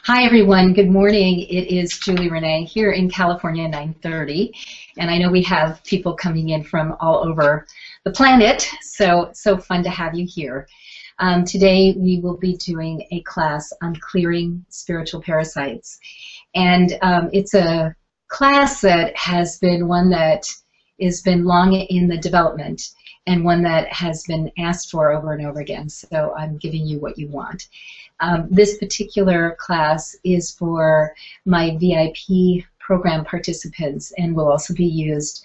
Hi everyone, good morning. It is Julie Renee here in California, 9:30, and I know we have people coming in from all over the planet, so fun to have you here. Today we will be doing a class on clearing spiritual parasites, and it's a class that has been one that has been long in the development and one that has been asked for over and over again, so I'm giving you what you want. This particular class is for my VIP program participants and will also be used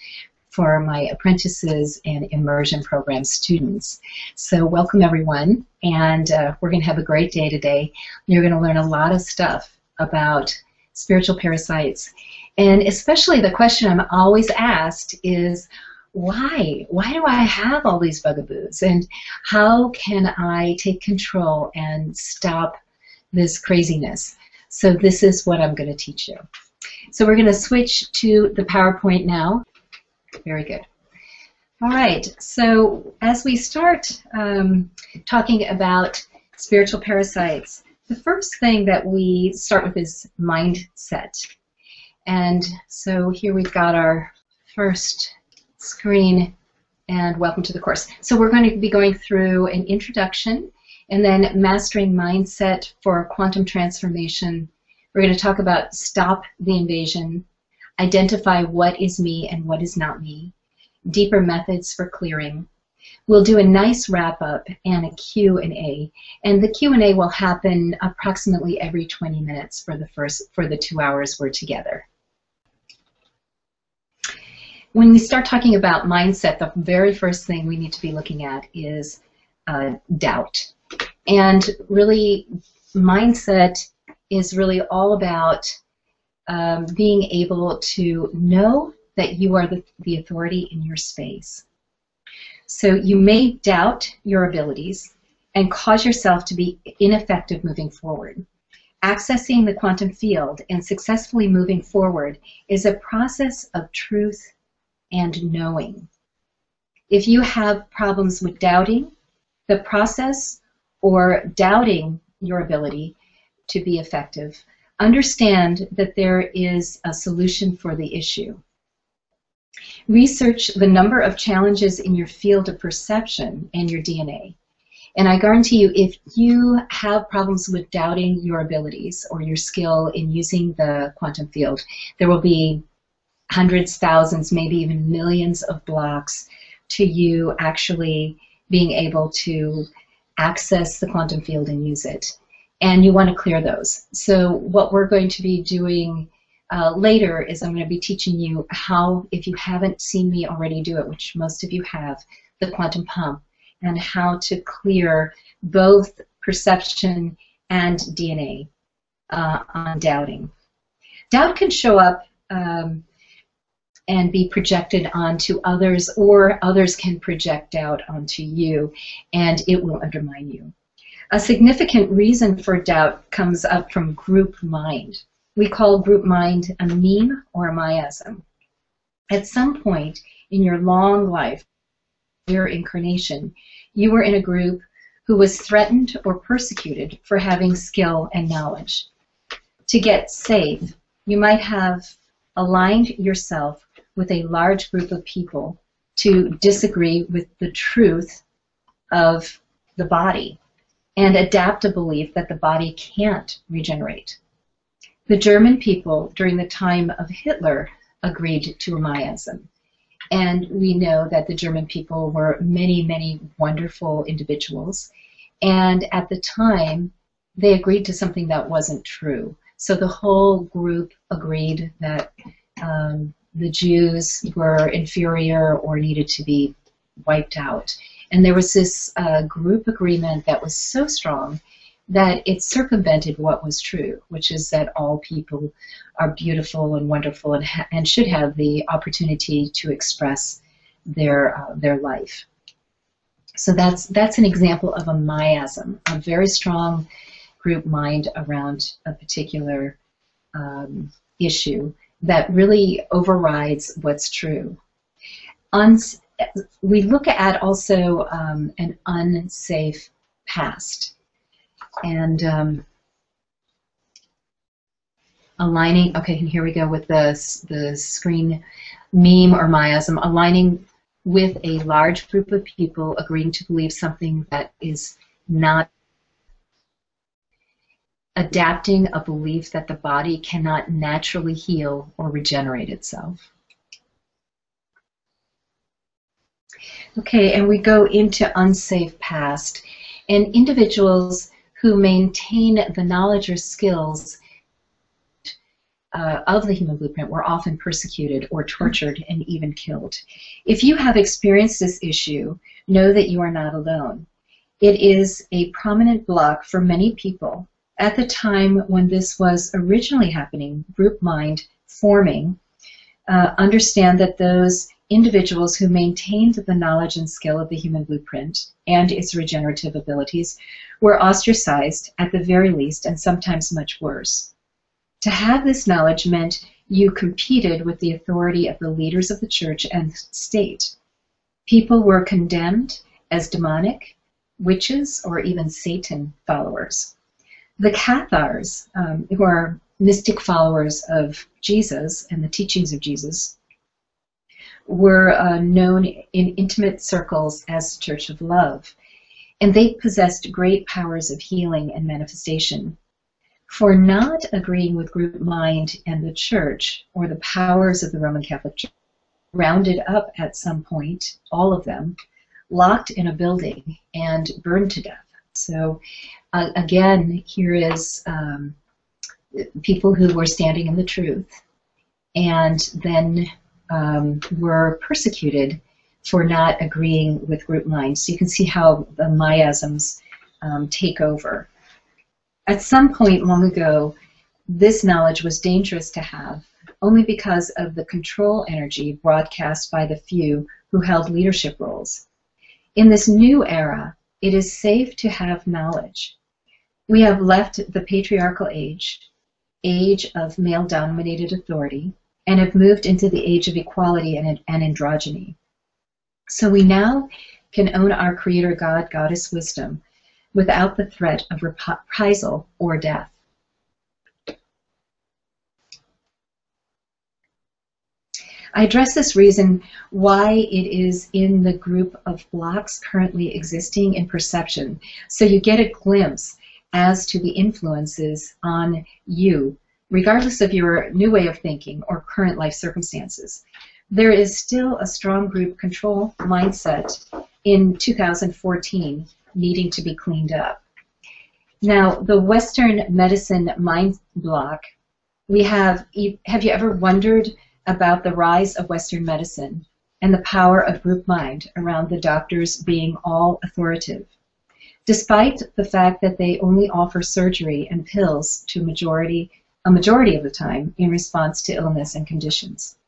for my apprentices and immersion program students. So welcome everyone, and we're going to have a great day today. You're going to learn a lot of stuff about spiritual parasites, and especially the question I'm always asked is, why? Why do I have all these bugaboos? And how can I take control and stop this craziness? So this is what I'm going to teach you. So we're going to switch to the PowerPoint now. Very good. All right, so as we start talking about spiritual parasites, the first thing that we start with is mindset. And so here we've got our first screen, and welcome to the course. So we're going to be going through an introduction and then mastering mindset for quantum transformation. We're going to talk about stop the invasion, identify what is me and what is not me, deeper methods for clearing. We'll do a nice wrap-up and a Q&A, and the Q&A will happen approximately every 20 minutes for the 2 hours we're together. When we start talking about mindset, the very first thing we need to be looking at is doubt. And really, mindset is really all about being able to know that you are the authority in your space. So you may doubt your abilities and cause yourself to be ineffective moving forward. Accessing the quantum field and successfully moving forward is a process of truth and knowing. If you have problems with doubting the process or doubting your ability to be effective, understand that there is a solution for the issue. Research the number of challenges in your field of perception and your DNA. And I guarantee you, if you have problems with doubting your abilities or your skill in using the quantum field, there will be hundreds, thousands, maybe even millions of blocks to you actually being able to access the quantum field and use it. And you want to clear those. So what we're going to be doing later is I'm going to be teaching you how, if you haven't seen me already do it, which most of you have, the quantum pump, and how to clear both perception and DNA on doubting. Doubt can show up and be projected onto others, or others can project doubt onto you, and it will undermine you. A significant reason for doubt comes up from group mind. We call group mind a meme or a miasm. At some point in your long life, your incarnation, you were in a group who was threatened or persecuted for having skill and knowledge. To get safe, you might have aligned yourself with a large group of people to disagree with the truth of the body and adapt a belief that the body can't regenerate. The German people during the time of Hitler agreed to a miasm, and we know that the German people were many, many wonderful individuals, and at the time they agreed to something that wasn't true. So the whole group agreed that the Jews were inferior or needed to be wiped out. And there was this group agreement that was so strong that it circumvented what was true, which is that all people are beautiful and wonderful and should have the opportunity to express their life. So that's an example of a miasm, a very strong group mind around a particular issue that really overrides what's true. We look at also an unsafe past. And aligning, okay, and here we go with the screen meme or miasm, aligning with a large group of people agreeing to believe something that is not, adapting a belief that the body cannot naturally heal or regenerate itself. Okay, and we go into unsafe past, and individuals who maintain the knowledge or skills of the Human Blueprint were often persecuted or tortured and even killed. If you have experienced this issue, know that you are not alone. It is a prominent block for many people. At the time when this was originally happening, group mind forming, understand that those individuals who maintained the knowledge and skill of the Human Blueprint and its regenerative abilities were ostracized at the very least, and sometimes much worse. To have this knowledge meant you competed with the authority of the leaders of the church and state. People were condemned as demonic, witches, or even Satan followers. The Cathars, who are mystic followers of Jesus and the teachings of Jesus, were known in intimate circles as Church of Love, and they possessed great powers of healing and manifestation. For not agreeing with group mind and the church, or the powers of the Roman Catholic Church, rounded up at some point, all of them, locked in a building and burned to death. So again, here is people who were standing in the truth and then were persecuted for not agreeing with group mind. So you can see how the miasms take over. At some point long ago, this knowledge was dangerous to have only because of the control energy broadcast by the few who held leadership roles. In this new era, it is safe to have knowledge. We have left the patriarchal age of male-dominated authority, and have moved into the age of equality and androgyny. So we now can own our Creator God, Goddess Wisdom, without the threat of reprisal or death. I address this reason why it is in the group of blocks currently existing in perception, so you get a glimpse as to the influences on you, regardless of your new way of thinking or current life circumstances. There is still a strong group control mindset in 2014 needing to be cleaned up. Now, the Western medicine mind block, have you ever wondered about the rise of Western medicine and the power of group mind around the doctors being all authoritative? Despite the fact that they only offer surgery and pills to a majority of the time in response to illness and conditions.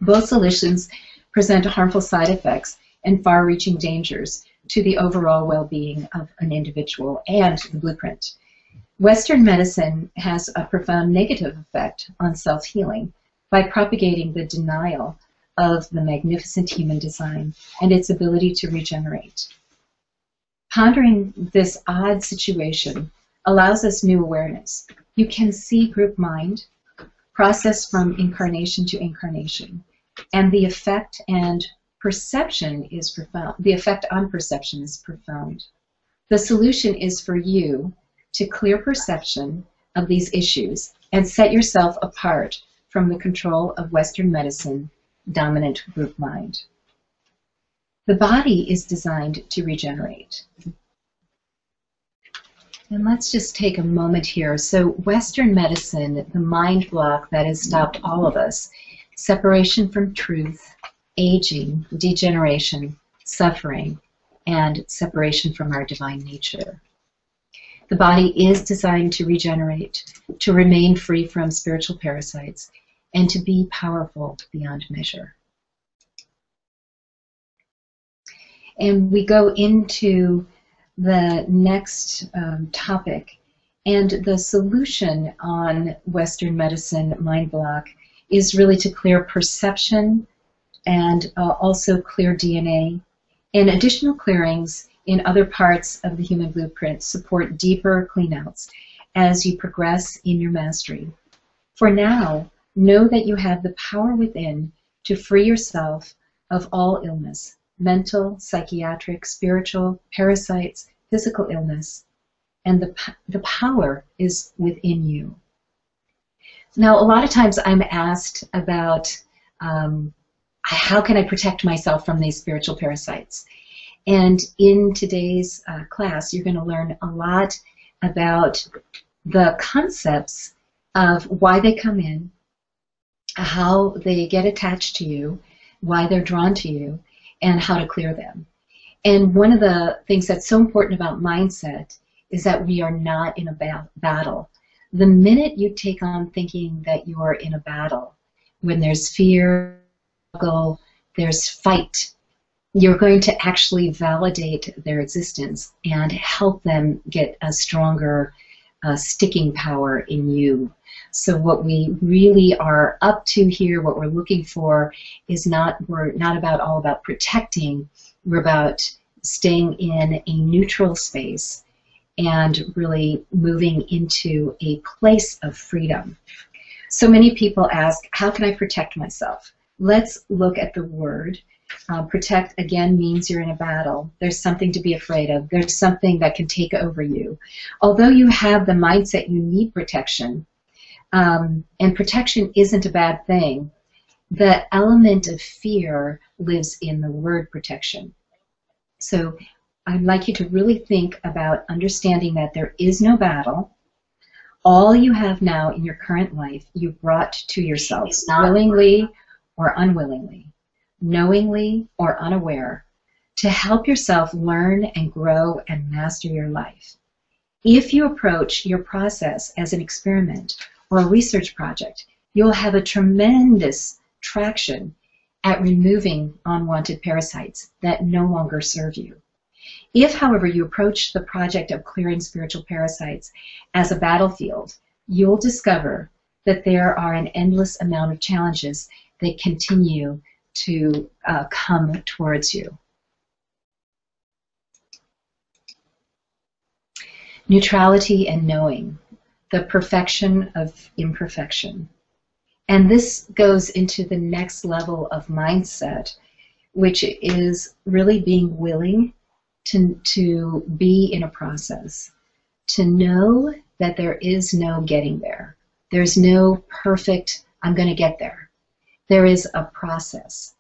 Both solutions present harmful side effects and far-reaching dangers to the overall well-being of an individual and the blueprint. Western medicine has a profound negative effect on self-healing by propagating the denial of the magnificent human design and its ability to regenerate. Pondering this odd situation allows us new awareness. You can see group mind, process from incarnation to incarnation, and the effect and perception is profound. The effect on perception is profound. The solution is for you to clear perception of these issues and set yourself apart from the control of Western medicine, dominant group mind. The body is designed to regenerate. And let's just take a moment here. So Western medicine, the mind block that has stopped all of us, separation from truth, aging, degeneration, suffering, and separation from our divine nature. The body is designed to regenerate, to remain free from spiritual parasites, and to be powerful beyond measure. And we go into the next topic, and the solution on Western medicine mind block is really to clear perception and also clear DNA, and additional clearings in other parts of the Human Blueprint support deeper cleanouts as you progress in your mastery. For now, know that you have the power within to free yourself of all illness, mental, psychiatric, spiritual, parasites, physical illness, and the power is within you. Now, a lot of times I'm asked about how can I protect myself from these spiritual parasites? And in today's class, you're going to learn a lot about the concepts of why they come in, how they get attached to you, why they're drawn to you, and how to clear them. And one of the things that's so important about mindset is that we are not in a battle. The minute you take on thinking that you are in a battle, when there's fear, struggle, there's fight, you're going to actually validate their existence and help them get a stronger sticking power in you. So what we really are up to here, what we're looking for, is we're not all about protecting, we're about staying in a neutral space and really moving into a place of freedom. So many people ask, how can I protect myself? Let's look at the word. Protect, again, means you're in a battle. There's something to be afraid of. There's something that can take over you. Although you have the mindset you need protection, and protection isn't a bad thing, the element of fear lives in the word protection. So I'd like you to really think about understanding that there is no battle. All you have now in your current life, you brought to yourself, willingly or unwillingly, knowingly or unaware, to help yourself learn and grow and master your life. If you approach your process as an experiment or a research project, you'll have a tremendous traction at removing unwanted parasites that no longer serve you. If, however, you approach the project of clearing spiritual parasites as a battlefield, you'll discover that there are an endless amount of challenges that continue to come towards you. Neutrality and knowing, the perfection of imperfection. And this goes into the next level of mindset, which is really being willing to be in a process, to know that there is no getting there. There's no perfect, I'm going to get there. There is a process.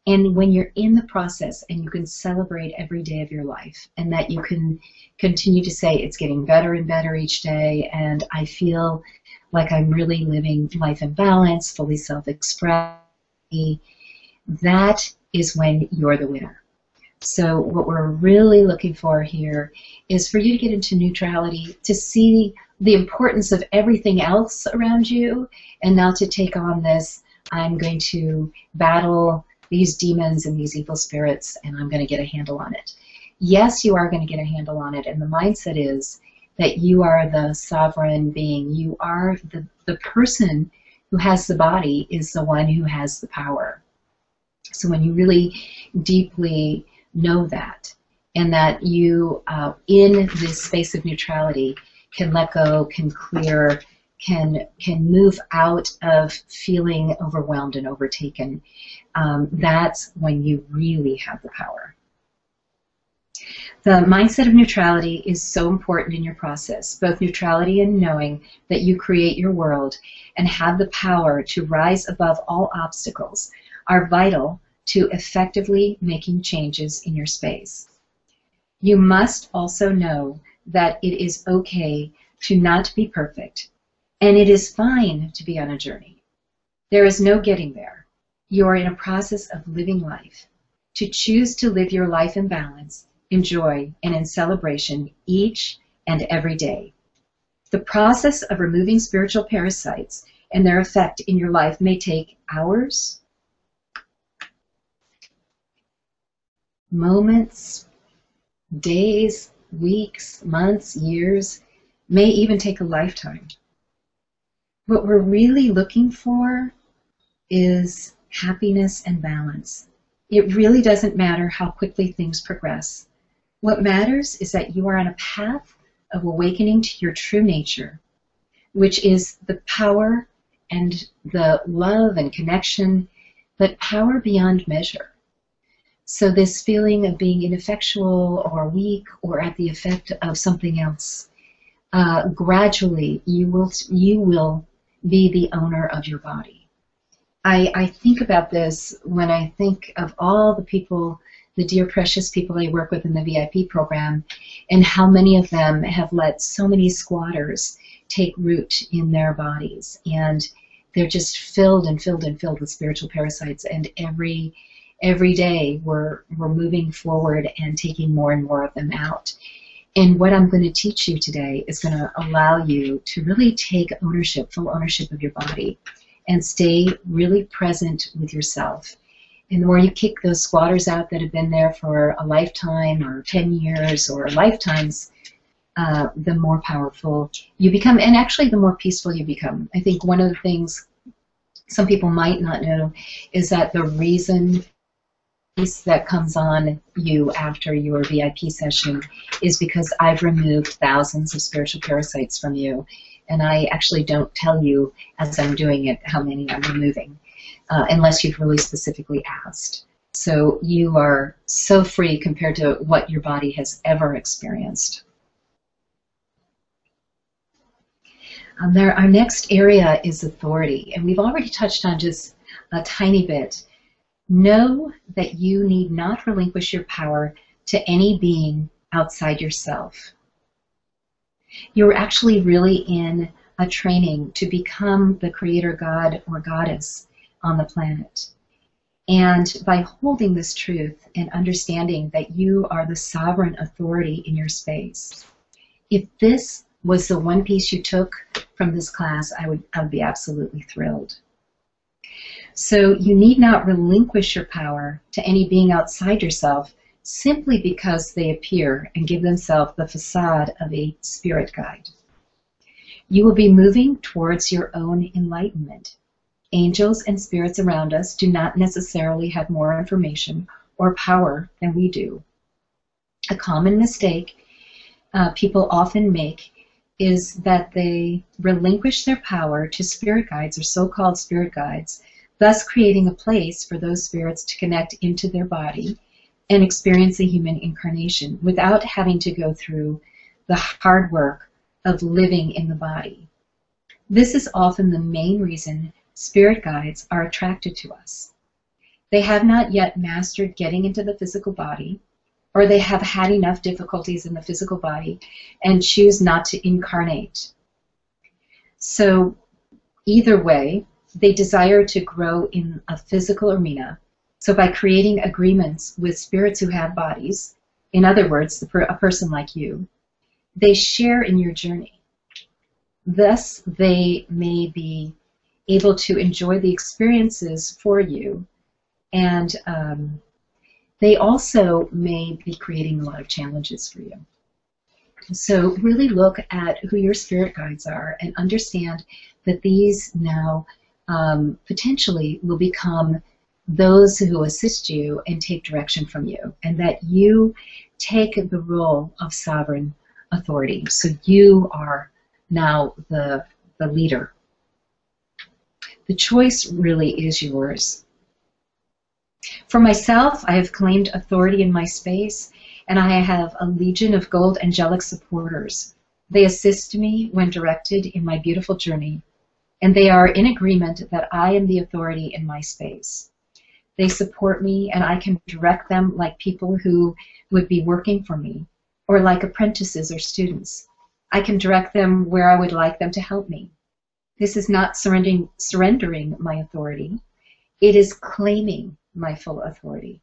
And when you're in the process and you can celebrate every day of your life and that you can continue to say it's getting better and better each day and I feel like I'm really living life in balance, fully self-expressed, that is when you're the winner. So what we're really looking for here is for you to get into neutrality, to see the importance of everything else around you and not to take on this, I'm going to battle these demons and these evil spirits and I'm going to get a handle on it. Yes, you are going to get a handle on it, and the mindset is that you are the sovereign being. You are the person who has the body is the one who has the power. So when you really deeply know that, and that you, in this space of neutrality, can let go, can clear, can move out of feeling overwhelmed and overtaken, that's when you really have the power. The mindset of neutrality is so important in your process, both neutrality and knowing that you create your world and have the power to rise above all obstacles are vital to effectively making changes in your space. You must also know that it is okay to not be perfect, and it is fine to be on a journey. There is no getting there. You are in a process of living life. To choose to live your life in balance, in joy, and in celebration each and every day. The process of removing spiritual parasites and their effect in your life may take hours, moments, days, weeks, months, years, may even take a lifetime. What we're really looking for is happiness and balance. It really doesn't matter how quickly things progress. What matters is that you are on a path of awakening to your true nature, which is the power and the love and connection, but power beyond measure. So this feeling of being ineffectual or weak or at the effect of something else, gradually you will be the owner of your body. I think about this when I think of all the people, the dear precious people I work with in the VIP program, and how many of them have let so many squatters take root in their bodies, and they're just filled and filled and filled with spiritual parasites, and every day we're moving forward and taking more and more of them out. And what I'm going to teach you today is going to allow you to really take ownership, full ownership of your body, and stay really present with yourself. And the more you kick those squatters out that have been there for a lifetime or 10 years or lifetimes, the more powerful you become, and actually the more peaceful you become. I think one of the things some people might not know is that the reason that comes on you after your VIP session is because I've removed thousands of spiritual parasites from you, and I actually don't tell you as I'm doing it how many I'm removing, unless you've really specifically asked. So you are so free compared to what your body has ever experienced. Our next area is authority, and we've already touched on just a tiny bit. Know that you need not relinquish your power to any being outside yourself. You're actually really in a training to become the creator god or goddess on the planet. And by holding this truth and understanding that you are the sovereign authority in your space, if this was the one piece you took from this class, I would be absolutely thrilled. So you need not relinquish your power to any being outside yourself simply because they appear and give themselves the facade of a spirit guide. You will be moving towards your own enlightenment. Angels and spirits around us do not necessarily have more information or power than we do. A common mistake people often make is that they relinquish their power to spirit guides or so-called spirit guides, thus creating a place for those spirits to connect into their body and experience the human incarnation without having to go through the hard work of living in the body. This is often the main reason spirit guides are attracted to us. They have not yet mastered getting into the physical body, or they have had enough difficulties in the physical body and choose not to incarnate. So either way, they desire to grow in a physical arena. So by creating agreements with spirits who have bodies, in other words, a person like you, they share in your journey. Thus, they may be able to enjoy the experiences for you, and they also may be creating a lot of challenges for you. So really look at who your spirit guides are and understand that these now potentially will become those who assist you and take direction from you, and that you take the role of sovereign authority. So you are now the leader. The choice really is yours. For myself, I have claimed authority in my space, and I have a legion of gold angelic supporters. They assist me when directed in my beautiful journey, and they are in agreement that I am the authority in my space. They support me, and I can direct them like people who would be working for me, or like apprentices or students. I can direct them where I would like them to help me. This is not surrendering my authority. It is claiming my full authority.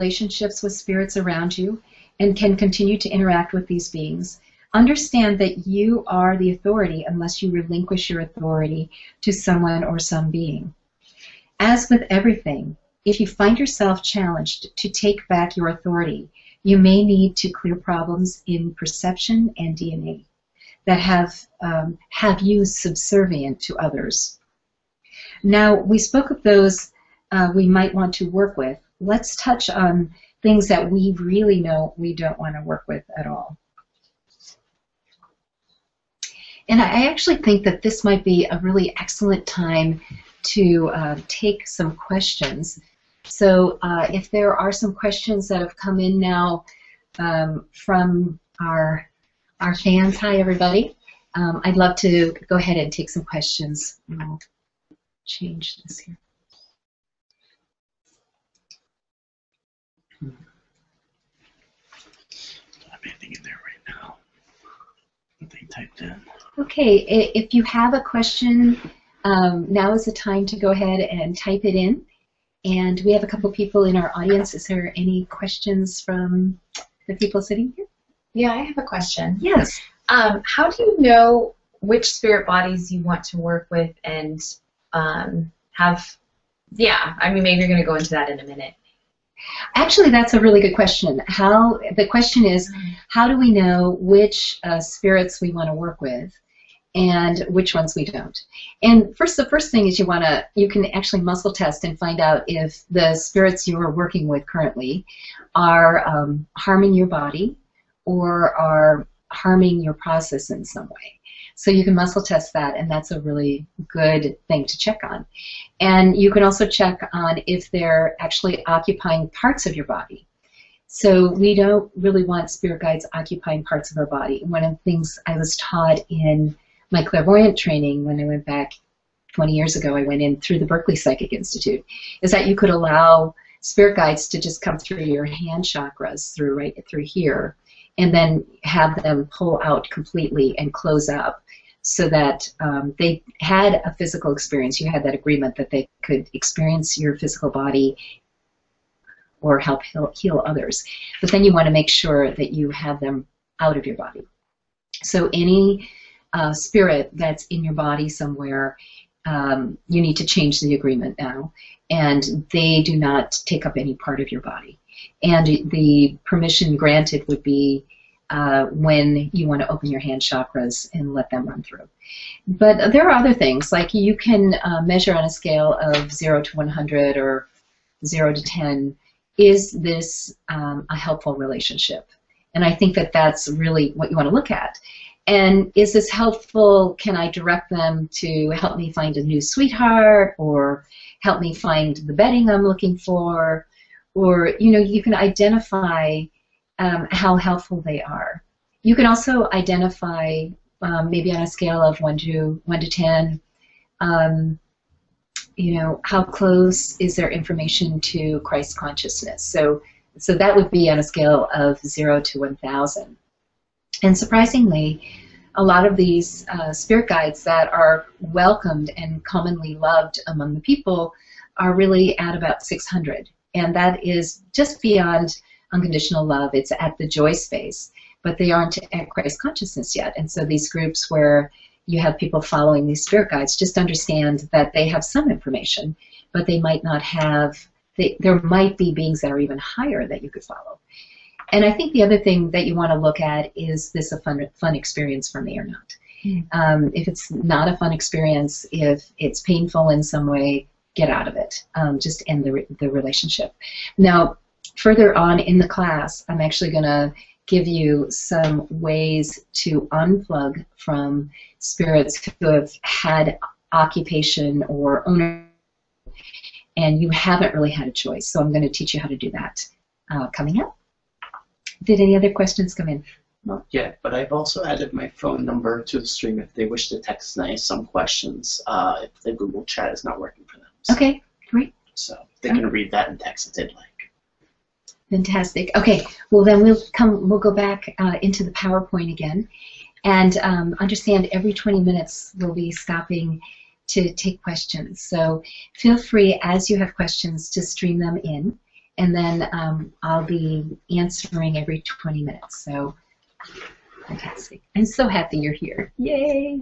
Relationships with spirits around you and can continue to interact with these beings. Understand that you are the authority unless you relinquish your authority to someone or some being. As with everything, if you find yourself challenged to take back your authority, you may need to clear problems in perception and DNA that have you subservient to others. Now, we spoke of those we might want to work with. Let's touch on things that we really know we don't want to work with at all. And I actually think that this might be a really excellent time to take some questions. So if there are some questions that have come in now from our fans, hi everybody. I'd love to go ahead and take some questions. I'll change this here. Don't have anything in there right now. Nothing typed in. Okay, if you have a question, now is the time to go ahead and type it in. And we have a couple people in our audience. Is there any questions from the people sitting here? Yeah, I have a question. Yes. How do you know which spirit bodies you want to work with and have, yeah, I mean, maybe you're going to go into that in a minute. Actually, that's a really good question. The question is, how do we know which spirits we want to work with and which ones we don't? And the first thing is you can actually muscle test and find out if the spirits you are working with currently are harming your body or are harming your process in some way. So you can muscle test that, and that's a really good thing to check on. And you can also check on if they're actually occupying parts of your body. So we don't really want spirit guides occupying parts of our body. One of the things I was taught in my clairvoyant training when I went back 20 years ago, I went in through the Berkeley Psychic Institute, is that you could allow spirit guides to just come through your hand chakras, right through here, and then have them pull out completely and close up so that they had a physical experience. You had that agreement that they could experience your physical body or help heal others. But then you want to make sure that you have them out of your body. So any spirit that's in your body somewhere, you need to change the agreement now, and they do not take up any part of your body. And the permission granted would be when you want to open your hand chakras and let them run through. But there are other things, like you can measure on a scale of 0 to 100 or 0 to 10, is this a helpful relationship? And I think that that's really what you want to look at. And is this helpful? Can I direct them to help me find a new sweetheart, or help me find the bedding I'm looking for? Or, you know, you can identify how helpful they are. You can also identify, maybe on a scale of 1 to 10, you know, how close is their information to Christ consciousness. So that would be on a scale of 0 to 1,000. And surprisingly, a lot of these spirit guides that are welcomed and commonly loved among the people are really at about 600. And that is just beyond unconditional love. It's at the joy space, but they aren't at Christ consciousness yet. And so these groups where you have people following these spirit guides, just understand that they have some information, but they might not have, there might be beings that are even higher that you could follow. And I think the other thing that you want to look at is this a fun experience for me or not? If it's not a fun experience, if it's painful in some way, get out of it. Just end the relationship. Now, further on in the class, I'm actually going to give you some ways to unplug from spirits who have had occupation or ownership, and you haven't really had a choice. So I'm going to teach you how to do that coming up. Did any other questions come in? Not yet, but I've also added my phone number to the stream if they wish to text me some questions if the Google chat is not working for them. So, okay, great. So they can read that and text if they'd like. Fantastic. Okay, well then we'll go back into the PowerPoint again, and understand every 20 minutes we'll be stopping to take questions. So feel free, as you have questions, to stream them in, and then I'll be answering every 20 minutes. So fantastic. I'm so happy you're here. Yay!